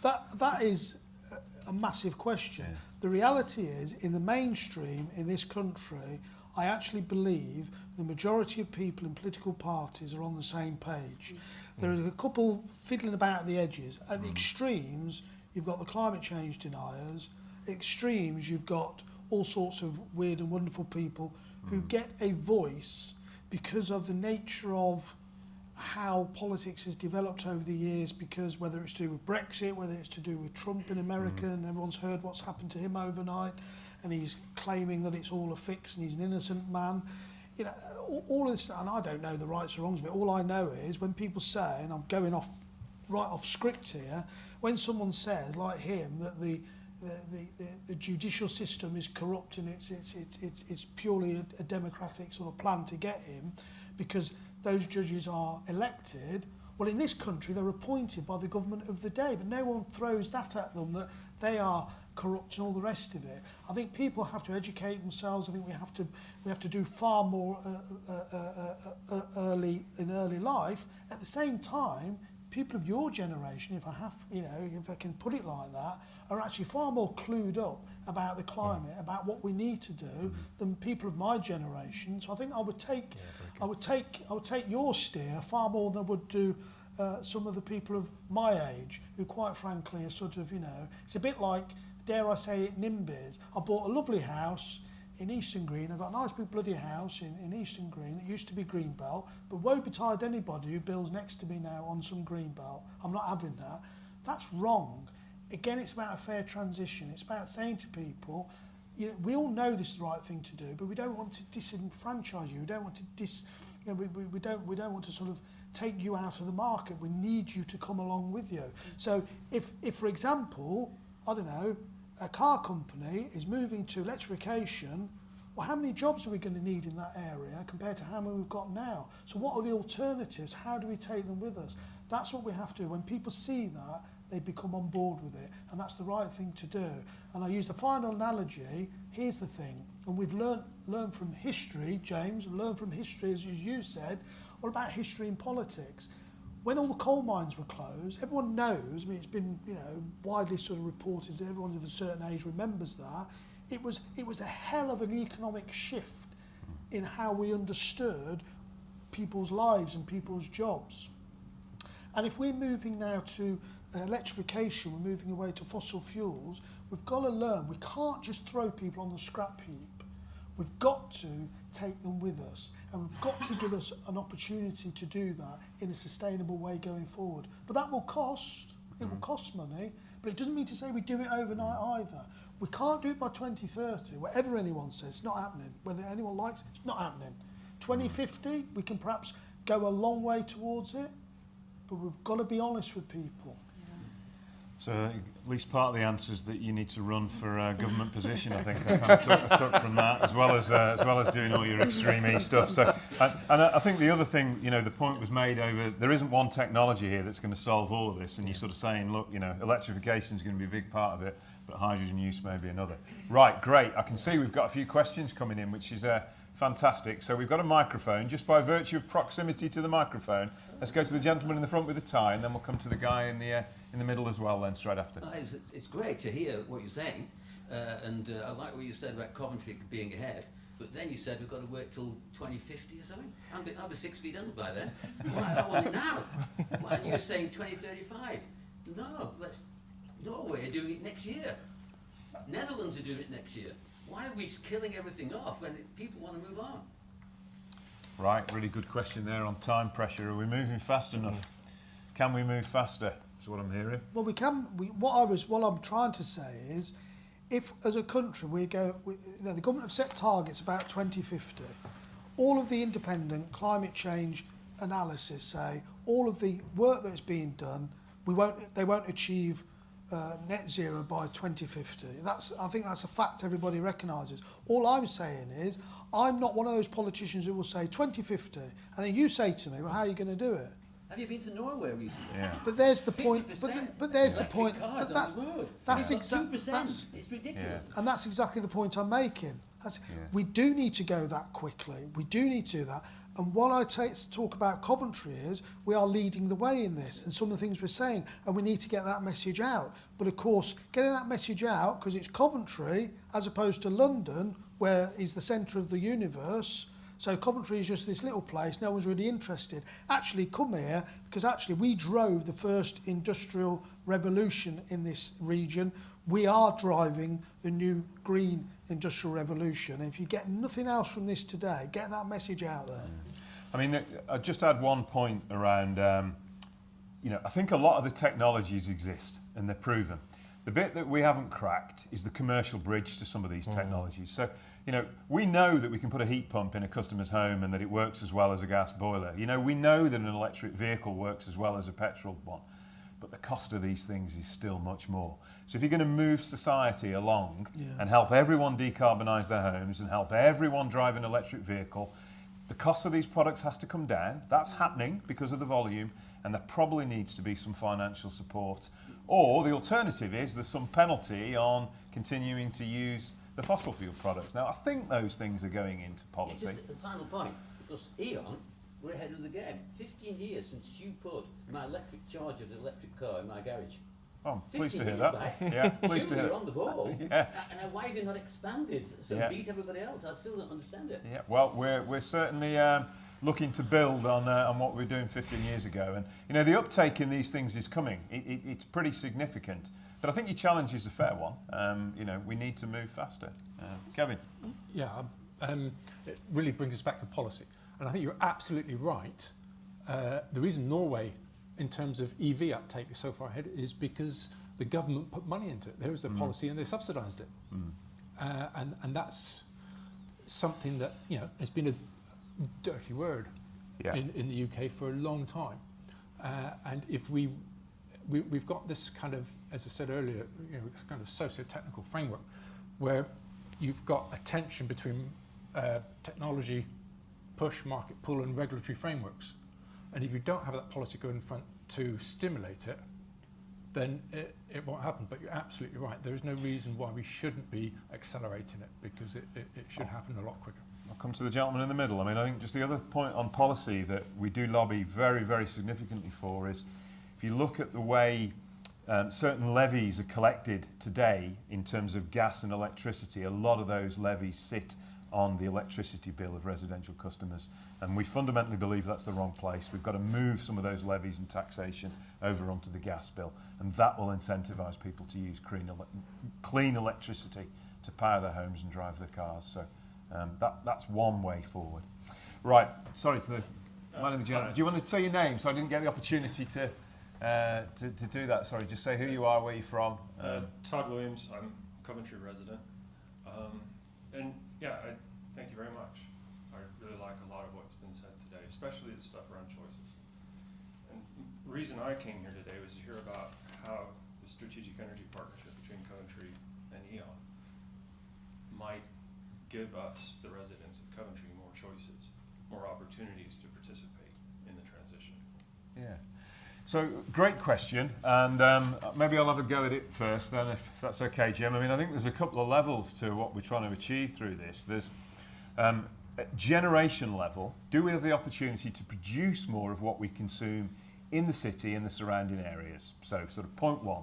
That is a massive question. Yeah. The reality is, in the mainstream in this country, I actually believe the majority of people in political parties are on the same page. There are a couple fiddling about at the edges. At the extremes, you've got the climate change deniers. At extremes, you've got all sorts of weird and wonderful people who get a voice because of the nature of how politics has developed over the years, because whether it's to do with Brexit, whether it's to do with Trump in America, and everyone's heard what's happened to him overnight, and he's claiming that it's all a fix and he's an innocent man. You know, all of this, and I don't know the rights or wrongs of it. All I know is when people say, and I'm going right off script here, when someone says, like him, that the judicial system is corrupt and it's purely a democratic sort of plan to get him, because those judges are elected. Well, in this country, they're appointed by the government of the day, but no one throws that at them, that they are corrupt and all the rest of it. I think people have to educate themselves. I think we have to do far more early life. At the same time, people of your generation, if I can put it like that, are actually far more clued up about the climate, about what we need to do, than people of my generation. So I think I would take your steer far more than I would do some of the people of my age, who quite frankly are sort of, it's a bit like, dare I say it, NIMBYs. I bought a lovely house in Eastern Green. I got a nice big bloody house in Eastern Green that used to be Greenbelt, but woe betide anybody who builds next to me now on some Greenbelt. I'm not having that. That's wrong. Again, it's about a fair transition. It's about saying to people, we all know this is the right thing to do, but we don't want to disenfranchise you. We don't want to we don't want to sort of take you out of the market. We need you to come along with you. So if for example, I don't know, a car company is moving to electrification, well, how many jobs are we going to need in that area compared to how many we've got now? So what are the alternatives? How do we take them with us? That's what we have to do. When people see that, they become on board with it, and that's the right thing to do. And I use the final analogy. Here's the thing, and we've learned from history, James, learn from history, as you said. What about history in politics? When all the coal mines were closed, everyone knows, it's been widely sort of reported, everyone of a certain age remembers that, it was a hell of an economic shift in how we understood people's lives and people's jobs. And if we're moving now to electrification, we're moving away to fossil fuels, we've got to learn, we can't just throw people on the scrap heap. We've got to take them with us, and we've got to give us an opportunity to do that in a sustainable way going forward. But that will cost. It will cost money, but it doesn't mean to say we do it overnight either. We can't do it by 2030, whatever anyone says. It's not happening. Whether anyone likes it, it's not happening. 2050, we can perhaps go a long way towards it, but we've got to be honest with people. So at least part of the answer is that you need to run for a government position. I think I took from that, as well as doing all your extreme E stuff. So, and I think the other thing, you know, the point was made over. There isn't one technology here that's going to solve all of this, and you're sort of saying, look, you know, electrification is going to be a big part of it, but hydrogen use may be another. Right, great. I can see we've got a few questions coming in, which is fantastic. So we've got a microphone. Just by virtue of proximity to the microphone, let's go to the gentleman in the front with the tie, and then we'll come to the guy in the middle as well, then straight after. It's great to hear what you're saying, and I like what you said about Coventry being ahead. But then you said we've got to wait till 2050 or something. I'll be 6 feet under by then. Why I want it now? Why are you saying 2035? No, Norway are doing it next year. Netherlands are doing it next year. Why are we killing everything off when people want to move on? Right, really good question there on time pressure. Are we moving fast enough? Can we move faster? Is what I'm hearing. Well, we can. What I'm trying to say is, if as a country the government have set targets about 2050. All of the independent climate change analysis say all of the work that's being done, they won't achieve net zero by 2050. I think that's a fact everybody recognises. All I'm saying is, I'm not one of those politicians who will say 2050, and then you say to me, well, how are you going to do it? Have you been to Norway recently? Yeah. But there's the point. But there's the point. Cars That's on the road. that's It's got exactly 2%. It's ridiculous. and that's exactly the point I'm making. We do need to go that quickly. We do need to do that. And what I talk about Coventry is we are leading the way in this, and some of the things we're saying, and we need to get that message out. But of course, getting that message out, because it's Coventry as opposed to London, where is the centre of the universe. So Coventry is just this little place, no one's really interested. Actually, come here, because actually we drove the first industrial revolution in this region. We are driving the new green industrial revolution. And if you get nothing else from this today, get that message out there. I mean, I just add one point around, I think a lot of the technologies exist and they're proven. The bit that we haven't cracked is the commercial bridge to some of these technologies. So, we know that we can put a heat pump in a customer's home and that it works as well as a gas boiler. We know that an electric vehicle works as well as a petrol one. But the cost of these things is still much more. So if you're going to move society along and help everyone decarbonise their homes and help everyone drive an electric vehicle, the cost of these products has to come down. That's happening because of the volume, and there probably needs to be some financial support. Or the alternative is there's some penalty on continuing to use the fossil fuel products. Now, I think those things are going into policy. Just the final point, because E.ON, we're ahead of the game. 15 years since you put my electric charger of the electric car in my garage. Oh, I'm pleased to hear 15 that. years back. Yeah, pleased to hear You're that. on the ball. Yeah. And why have you not expanded? So beat everybody else. I still don't understand it. Yeah, well, we're certainly looking to build on what we were doing 15 years ago. And, the uptake in these things is coming. It's pretty significant. But I think your challenge is a fair one. We need to move faster. Kevin? Yeah, it really brings us back to policy. And I think you're absolutely right. The reason Norway, in terms of EV uptake, is so far ahead is because the government put money into it. There was the policy and they subsidised it. And that's something that, has been a dirty word in the UK for a long time. And if we've got this kind of, as I said earlier, this kind of socio-technical framework where you've got a tension between technology push, market pull and regulatory frameworks. And if you don't have that policy going in front to stimulate it, then it won't happen. But you're absolutely right. There is no reason why we shouldn't be accelerating it, because it should happen a lot quicker. I'll come to the gentleman in the middle. I mean, I think just the other point on policy that we do lobby very, very significantly for is if you look at the way certain levies are collected today in terms of gas and electricity, a lot of those levies sit on the electricity bill of residential customers. And we fundamentally believe that's the wrong place. We've got to move some of those levies and taxation over onto the gas bill. And that will incentivise people to use clean electricity to power their homes and drive their cars. So that's one way forward. Right, sorry to the man in the gentleman. Do you want to say your name? So I didn't get the opportunity to do that. Sorry, just say who you are, where you're from. Todd Williams, I'm a Coventry resident. I thank you very much. I really like a lot of what's been said today, especially the stuff around choices. And the reason I came here today was to hear about how the the strategic energy partnership between Coventry and E.ON might give us, the residents of Coventry, more choices, more opportunities to participate in the transition. Yeah. So, great question, and maybe I'll have a go at it first then, if that's okay, Jim. I mean, I think there's a couple of levels to what we're trying to achieve through this. There's at generation level, do we have the opportunity to produce more of what we consume in the city and the surrounding areas? So, sort of point one,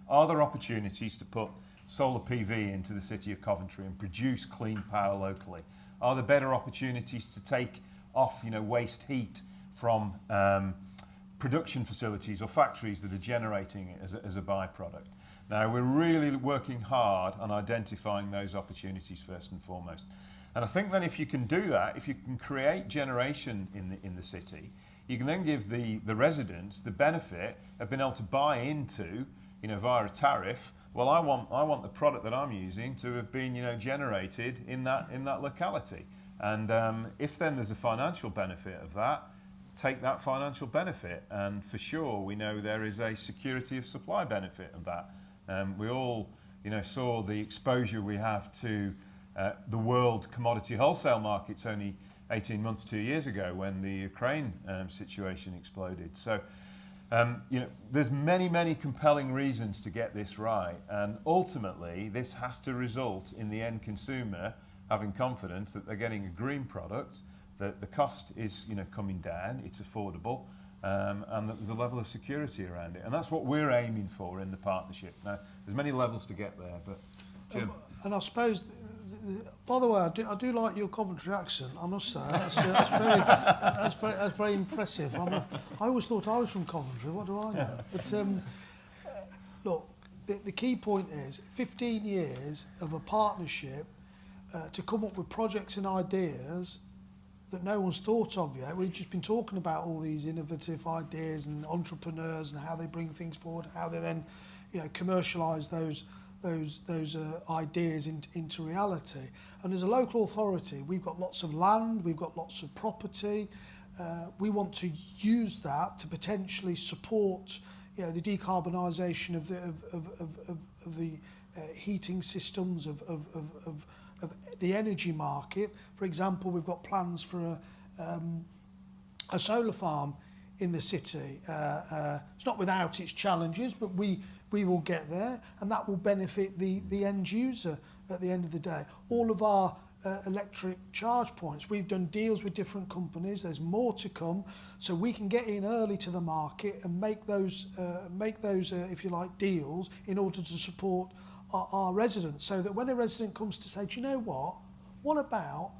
are there opportunities to put solar PV into the city of Coventry and produce clean power locally? Are there better opportunities to take off, waste heat from production facilities or factories that are generating it as a byproduct? Now, we're really working hard on identifying those opportunities first and foremost. And I think then if you can do that, if you can create generation in the city, you can then give the residents the benefit of being able to buy into, via a tariff. Well, I want the product that I'm using to have been, generated in that locality. And if then there's a financial benefit of that, take that financial benefit. And for sure, we know there is a security of supply benefit of that. We all, saw the exposure we have to the world commodity wholesale markets only 18 months, 2 years ago when the Ukraine situation exploded. So, there's many compelling reasons to get this right. And ultimately, this has to result in the end consumer having confidence that they're getting a green product, that the cost is, coming down, it's affordable, and that there's a level of security around it. And that's what we're aiming for in the partnership. Now, there's many levels to get there, but Jim. And I suppose, by the way, I do like your Coventry accent, I must say. That's very impressive. I always thought I was from Coventry, what do I know? But look, the key point is 15 years of a partnership to come up with projects and ideas that no one's thought of yet. We've just been talking about all these innovative ideas and entrepreneurs and how they bring things forward, how they then, commercialise those ideas into reality. And as a local authority, we've got lots of land, we've got lots of property. We want to use that to potentially support, the decarbonisation of the heating systems of the energy market. For example, we've got plans for a solar farm in the city. It's not without its challenges, but we will get there, and that will benefit the end user at the end of the day. All of our electric charge points, we've done deals with different companies. There's more to come, so we can get in early to the market and make those if you like, deals in order to support our residents, so that when a resident comes to say, do you know what about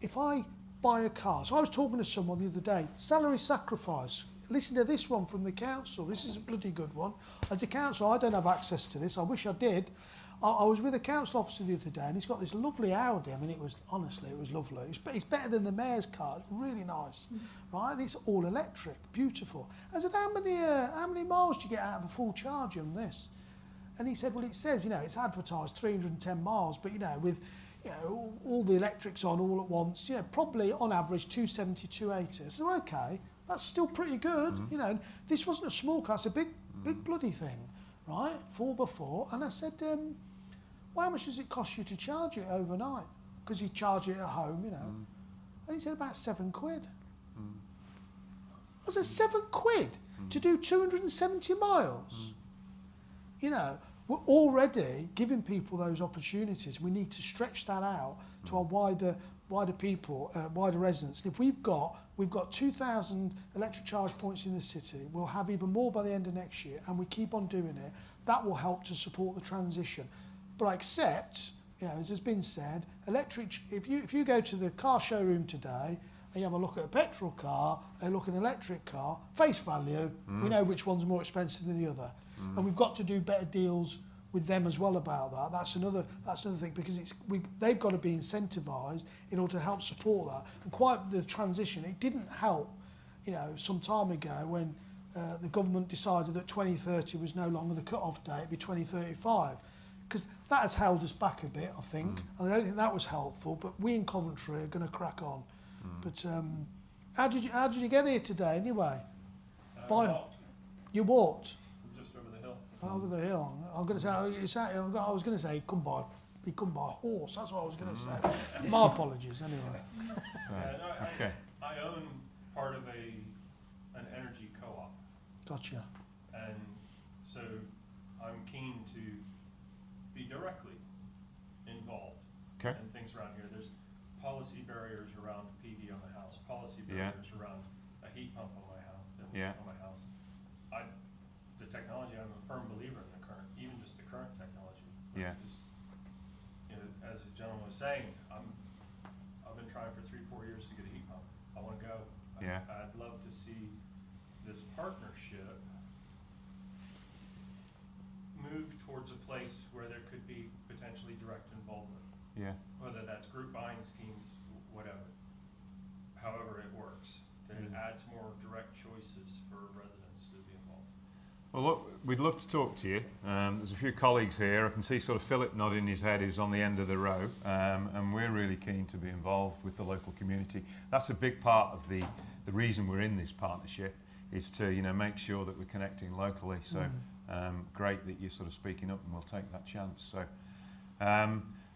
if I buy a car? So I was talking to someone the other day, salary sacrifice. Listen to this one from the council. This is a bloody good one. As a council, I don't have access to this. I wish I did. I was with a council officer the other day, and he's got this lovely Audi. I mean, it was lovely. It's better than the mayor's car. It's really nice, right? And it's all electric, beautiful. I said, how many miles do you get out of a full charge on this? And he said, well, it says, it's advertised 310 miles, but, with, all the electrics on all at once, probably on average 270, 280. I said, well, okay, that's still pretty good. Mm-hmm. This wasn't a small car, it's a big bloody thing, right? 4x4. And I said, well, how much does it cost you to charge it overnight? Because you charge it at home, And he said, about £7. I said, £7 to do 270 miles? We're already giving people those opportunities. We need to stretch that out to our wider people, wider residents. And if we've got 2,000 electric charge points in the city, we'll have even more by the end of next year, and we keep on doing it. That will help to support the transition. But I accept, as has been said, electric. If you go to the car showroom today and you have a look at a petrol car and look at an electric car, face value, we know which one's more expensive than the other. And we've got to do better deals with them as well about that. That's another thing, because they've got to be incentivised in order to help support that. And quite the transition, it didn't help, some time ago when the government decided that 2030 was no longer the cut-off date, it'd be 2035, because that has held us back a bit, I think. And I don't think that was helpful. But we in Coventry are going to crack on. But how did you get here today anyway? Walked. You walked. Just over the hill. over the hill. I'm going to say, I was going to say he come by horse. That's what I was going to say. My apologies, anyway. So, Yeah, no, okay. I own part of an energy co-op, Gotcha. and so I'm keen to be directly involved Okay. in things around here. There's policy barriers around PV on the house, policy Yeah. barriers around a heat pump on my house. Yeah. On my house. The technology, I'm a firm believer in the current, even just the current technology. Yeah. Just, you know, as the gentleman was saying, I've been trying for 3-4 years to get a heat pump. I want to go. Yeah. I'd love to see this partnership move towards a place where there could be potentially direct involvement, Yeah. whether that's group buying schemes, whatever. However it works, that it adds more direct choices for residents to be involved. Well, look, we'd love to talk to you. There's a few colleagues here. I can see sort of Philip nodding his head, who's on the end of the row, and we're really keen to be involved with the local community. That's a big part of the reason we're in this partnership, is to, you know, make sure that we're connecting locally. So great that you're sort of speaking up, and we'll take that chance. So,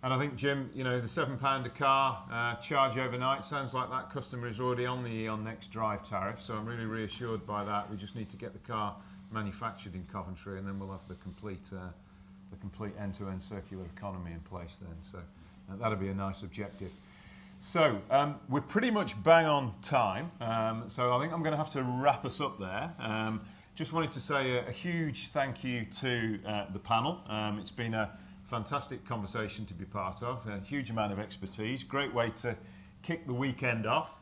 and I think, Jim, you know, the £7 a car charge overnight, sounds like that customer is already on the E.ON Next Drive tariff. So I'm really reassured by that. We just need to get the car manufactured in Coventry, and then we'll have the complete end-to-end circular economy in place then. So that'll be a nice objective. So we're pretty much bang on time. So I think I'm going to have to wrap us up there. Just wanted to say a huge thank you to the panel. It's been a fantastic conversation to be part of, a huge amount of expertise, great way to kick the weekend off.